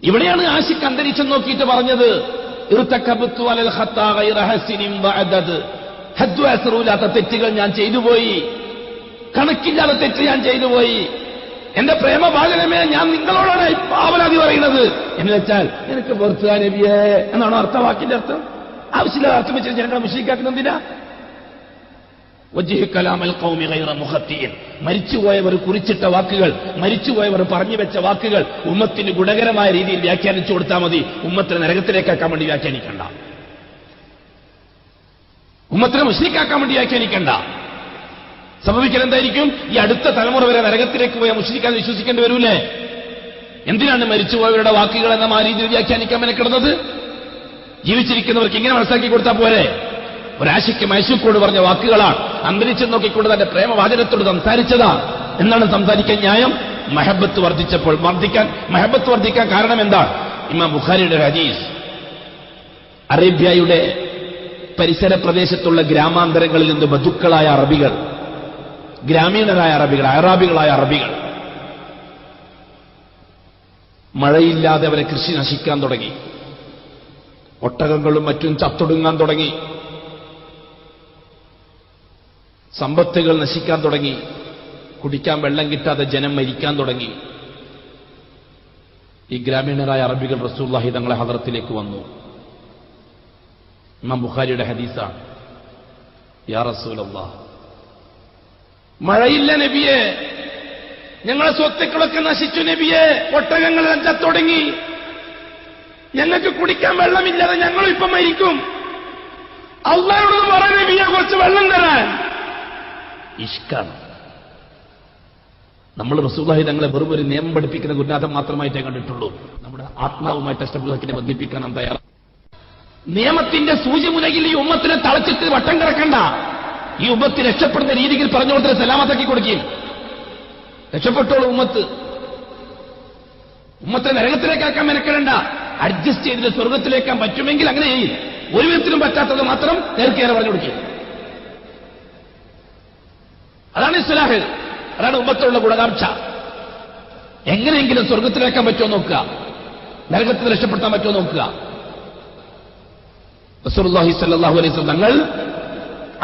ഇവിടെയാണ് ആശിഖ് അന്തരീക്ഷം നോക്കിയിട്ട് പറഞ്ഞത്, ഇർതകബ്തു അലൽ ഖത്താ ഗൈറ ഹസിനിൻ ബഅദദ്, ഹദ്ദു അസ്റൂലാത്ത തെറ്റുകൾ ഞാൻ ചെയ്തുപോയി, കണക്കില്ലാത്ത തെറ്റ് ഞാൻ ചെയ്തുപോയി. എന്റെ പ്രേമഭാജനമേ, ഞാൻ നിങ്ങളോടാണ് പാവലാതി പറയുന്നത് എന്ന് വെച്ചാൽ എനിക്ക് വെറുത്തുക നബിയേ എന്നാണോ അർത്ഥവാക്കിന്റെ അർത്ഥം? ആവശ്യമില്ലാതെ അർത്ഥം വെച്ചിട്ട് ജനങ്ങളെ മുശ്രിക്കാക്കുന്നതിനാ? വജ്ഹ് കലാമൽ ഖൗമി ഗൈറ മുഖത്തിൻ, മരിച്ചുപോയവർ കുറിച്ചിട്ട വാക്കുകൾ, മരിച്ചുപോയവർ പറഞ്ഞു വെച്ച വാക്കുകൾ ഉമ്മത്തിന് ഗുണകരമായ രീതിയിൽ വ്യാഖ്യാനിച്ചു കൊടുത്താൽ മതി. ഉമ്മത്തിനെ നരകത്തിലേക്കാക്കാൻ വേണ്ടി വ്യാഖ്യാനിക്കണ്ട, ഉമ്മത്തിനെ മുശ്രിക്കാക്കാൻ വേണ്ടി വ്യാഖ്യാനിക്കണ്ട. സംഭവിക്കൽ എന്തായിരിക്കും? ഈ അടുത്ത തലമുറ വരെ നരകത്തിലേക്ക് പോയാൽ മുശ്രിക്കാൻ വിശ്വസിക്കേണ്ടി വരൂലേ? എന്തിനാണ് മരിച്ചുപോയവരുടെ വാക്കുകൾ എന്ന ആ രീതിയിൽ വ്യാഖ്യാനിക്കാൻ മെനക്കിടുന്നത്? ജീവിച്ചിരിക്കുന്നവർക്ക് ഇങ്ങനെ മനസ്സിലാക്കി കൊടുത്താൽ പോരെ? ഒരാശിക്ക് മൈസൂക്കോട് പറഞ്ഞ വാക്കുകളാണ്, അന്തരീക്ഷം നോക്കിക്കൊണ്ട് തന്റെ പ്രേമവാചനത്തോട് സംസാരിച്ചതാ. എന്താണ് സംസാരിക്കാൻ ന്യായം? മഹബത്ത് വർദ്ധിച്ചപ്പോൾ. മഹബത്ത് വർദ്ധിക്കാൻ കാരണം എന്താണ്? ഇമാം ബുഖാരിയുടെ ഹദീസ്, അറേബ്യയുടെ പരിസര പ്രദേശത്തുള്ള ഗ്രാമാന്തരങ്ങളിൽ നിന്ന് ബദുക്കളായ അറബികൾ, ഗ്രാമീണരായ അറബികൾ, അറാബികളായ അറബികൾ, മഴയില്ലാതെ അവരെ കൃഷി നശിക്കാൻ തുടങ്ങി, ഒട്ടകങ്ങളും മറ്റും ചത്തൊടുങ്ങാൻ തുടങ്ങി, സമ്പത്തുകൾ നശിക്കാൻ തുടങ്ങി, കുടിക്കാൻ വെള്ളം കിട്ടാതെ ജനം മരിക്കാൻ തുടങ്ങി. ഈ ഗ്രാമീണരായ അറബികൾ റസൂലുള്ളാഹി തങ്ങളെ ഹദറത്തിലേക്ക് വന്നു. ഇമാം ബുഖാരിയുടെ ഹദീസാണ്, യാ റസൂലല്ലാഹ്, മഴയില്ല നബിയെ, ഞങ്ങളെ സ്വത്തുക്കളൊക്കെ നശിച്ചു നബിയെ, ഒട്ടകങ്ങൾ ചത്തൊടുങ്ങി, ഞങ്ങൾക്ക് കുടിക്കാൻ വെള്ളമില്ലാതെ ഞങ്ങളും ഇപ്പം മരിക്കും. അല്ലാഹുവോട് പറ നബിയെ, കുറച്ച് വെള്ളം തരാൻ. ഇഷ്കാണ്. നമ്മൾ റസൂലുള്ളാഹി തങ്ങളെ വെറും ഒരു നിയമം പഠിപ്പിക്കുന്ന ഗുരുനാഥം മാത്രമായിട്ടേ കണ്ടിട്ടുള്ളൂ. നമ്മുടെ ആത്മാവുമായിട്ട് അഷ്ടബുദ്ധത്തിനെ ബന്ധിപ്പിക്കാൻ നാം തയ്യാറാണ്. നിയമത്തിന്റെ സൂചിമുനയിൽ ഈ ഉമ്മത്തിനെ തളച്ചിട്ട് വട്ടം കിടക്കണ്ട. ഈ ഉമ്മത്ത് രക്ഷപ്പെടുന്ന രീതിയിൽ പറഞ്ഞു കൊടുത്തിട്ട് സലാമത്താക്കി കൊടുക്കും. രക്ഷപ്പെട്ടോളൂ ഉമ്മത്തെ നരകത്തിലേക്കാക്കാൻ മെനക്കെടണ്ട. അഡ്ജസ്റ്റ് ചെയ്തിട്ട് സ്വർഗത്തിലേക്കാൻ പറ്റുമെങ്കിൽ അങ്ങനെ ചെയ്യും. ഒരു വിധത്തിലും പറ്റാത്തത് മാത്രം നേർക്കേറെ പറഞ്ഞു കൊടുക്കും. അതാണ് ഇസ്ലാഹ്, അതാണ് ഉമ്മത്തുള്ള ഗുണകാംക്ഷ. എങ്ങനെയെങ്കിലും സ്വർഗത്തിലേക്കാൻ പറ്റുമോ നോക്കുക, നരകത്തിൽ രക്ഷപ്പെടുത്താൻ പറ്റുമോ നോക്കുക. റസൂലുള്ളാഹി സ്വല്ലല്ലാഹു അലൈഹി വസല്ലം തങ്ങൾ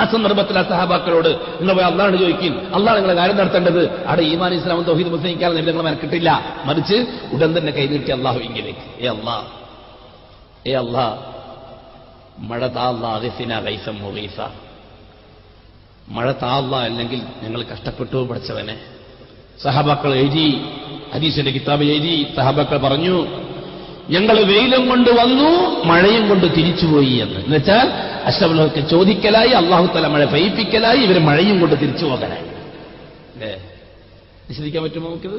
ആ സന്ദർഭത്തിൽ ആ സഹാബാക്കളോട് നിങ്ങൾ പോയി അള്ളാഹ് ചോദിക്കും, അള്ളാഹ് നിങ്ങളെ കാര്യം നടത്തേണ്ടത് അവിടെ ഈമാൻ ഇസ്ലാമും തൗഹീദ് മുസ്ലിംക്കാരും നിങ്ങൾ മനക്കിട്ടില്ല, മറിച്ച് ഉടൻ തന്നെ കൈനീട്ടി അള്ളാഹുവിലേക്ക്, ഏ അള്ളാഹ് മഴ താ അല്ലാഹിസിന ഗൈസം മുഗീസ, മഴ താ അല്ലാഹ്, അല്ലെങ്കിൽ ഞങ്ങൾ കഷ്ടപ്പെട്ടു പഠിച്ചവനെ. സഹാബാക്കൾ എഴുതി, ഹദീസിന്റെ കിതാബ് എഴുതി, സഹാബാക്കൾ പറഞ്ഞു, ഞങ്ങൾ വെയിലും കൊണ്ട് വന്നു, മഴയും കൊണ്ട് തിരിച്ചുപോയി എന്ന്. എന്നുവെച്ചാൽ അഷ്റഫുൽ ചോദിക്കലായി, അള്ളാഹു തആല മഴ പെയ്യിപ്പിക്കലായി, ഇവർ മഴയും കൊണ്ട് തിരിച്ചു പോകലായി. അല്ലേ? വിശദിക്കാൻ പറ്റുമോ നമുക്കിത്?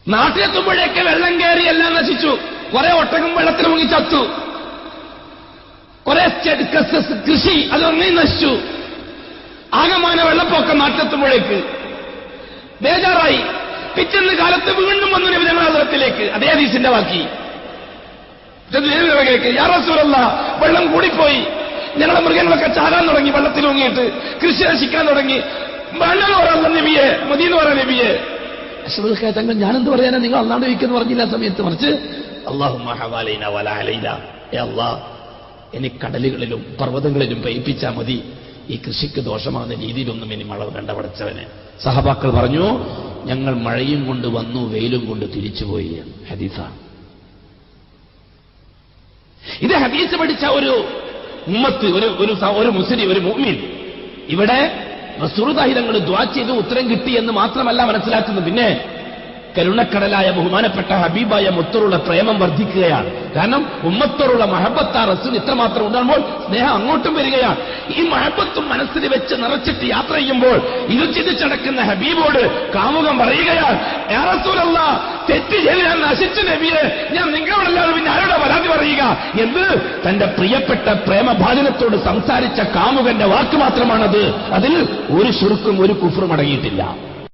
നാട്ടിലെത്തുമ്പോഴേക്ക് വെള്ളം കയറി എല്ലാം നശിച്ചു. കുറെ ഒട്ടകം വെള്ളത്തിൽ മുങ്ങി ചത്തു, കുറെ കൃഷി അതൊന്നേ നശിച്ചു. ആകമാന വെള്ളപ്പൊക്കം നാട്ടിലെത്തുമ്പോഴേക്ക് ബേജാറായി. പിറ്റേന്ന് കാലത്ത് വീണ്ടും വന്നു നബി ഞങ്ങളുടെ ഹദറത്തിലേക്ക്, അതേ ഹദീസിന്റെ ബാക്കി. യാ റസൂലല്ലാഹ്, വെള്ളം കൂടിപ്പോയി, ഞങ്ങളുടെ മൃഗങ്ങളൊക്കെ ചാകാൻ തുടങ്ങി, വെള്ളത്തിൽ മുങ്ങിയിട്ട് കൃഷി നശിക്കാൻ തുടങ്ങി. വെള്ളം പറയാനുള്ള നബിയെ, മദീന പറയാ നബിയെ. അഷ്റഫുൽ തങ്ങൾ ഞാനെന്ത് പറയാനാ, നിങ്ങൾ അല്ലാണ്ട് വയ്ക്കെന്ന് പറഞ്ഞില്ല ആ സമയത്ത്, മറിച്ച് അല്ലാഹുമ്മ ഹവാലൈന വലാ അലൈന, യാ അല്ലാഹ് ഇനി കടലുകളിലും പർവ്വതങ്ങളിലും പെയ്യിപ്പിച്ചാൽ മതി, ഈ കൃഷിക്ക് ദോഷമാകുന്ന രീതിയിലൊന്നും ഇനി മഴ കണ്ട പഠിച്ചവനെ. സഹബാക്കൾ പറഞ്ഞു, ഞങ്ങൾ മഴയും കൊണ്ട് വന്നു, വെയിലും കൊണ്ട് തിരിച്ചുപോയി. ഹദീസാണ് ഇത്. ഹദീസ് പഠിച്ച ഒരു ഉമ്മത്ത്, ഒരു മുസ്ലിം, ഒരു മുഅ്മിൻ, ഇവിടെ റസൂലുള്ളാഹി തങ്ങൾ ദുആ ചെയ്ത് ഉത്തരം കിട്ടി എന്ന് മാത്രമല്ല മനസ്സിലാക്കുന്നത്, പിന്നെ കരുണക്കടലായ ബഹുമാനപ്പെട്ട ഹബീബായ മുത്തോറുള്ള പ്രേമം വർദ്ധിക്കുകയാണ്. കാരണം ഉമ്മത്തോറുള്ള മഹബത്ത് ആ റസൂൽ ഇത്രമാത്രം ഉണ്ടാകുമ്പോൾ സ്നേഹം അങ്ങോട്ടും വരികയാണ്. ഈ മഹബത്തും മനസ്സിൽ വെച്ച് നിറച്ചിട്ട് യാത്ര ചെയ്യുമ്പോൾ ഇത് ചിന്തിച്ചടക്കുന്ന ഹബീബോട് കാമുകം പറയുകയാണ്, യാ റസൂലല്ലാഹ്, തെറ്റ് ചെയ്ത് ഞാൻ നശിച്ചു നബിയെ, ഞാൻ നിങ്ങളോടല്ലാതെ പിന്നെ ആരോടാ പരാതി പറയുക എന്ന് തന്റെ പ്രിയപ്പെട്ട പ്രേമഭാജനത്തോട് സംസാരിച്ച കാമുകന്റെ വാക്ക് മാത്രമാണത്. അതിൽ ഒരു ശുർക്കും ഒരു കുഫ്റും അടങ്ങിയിട്ടില്ല.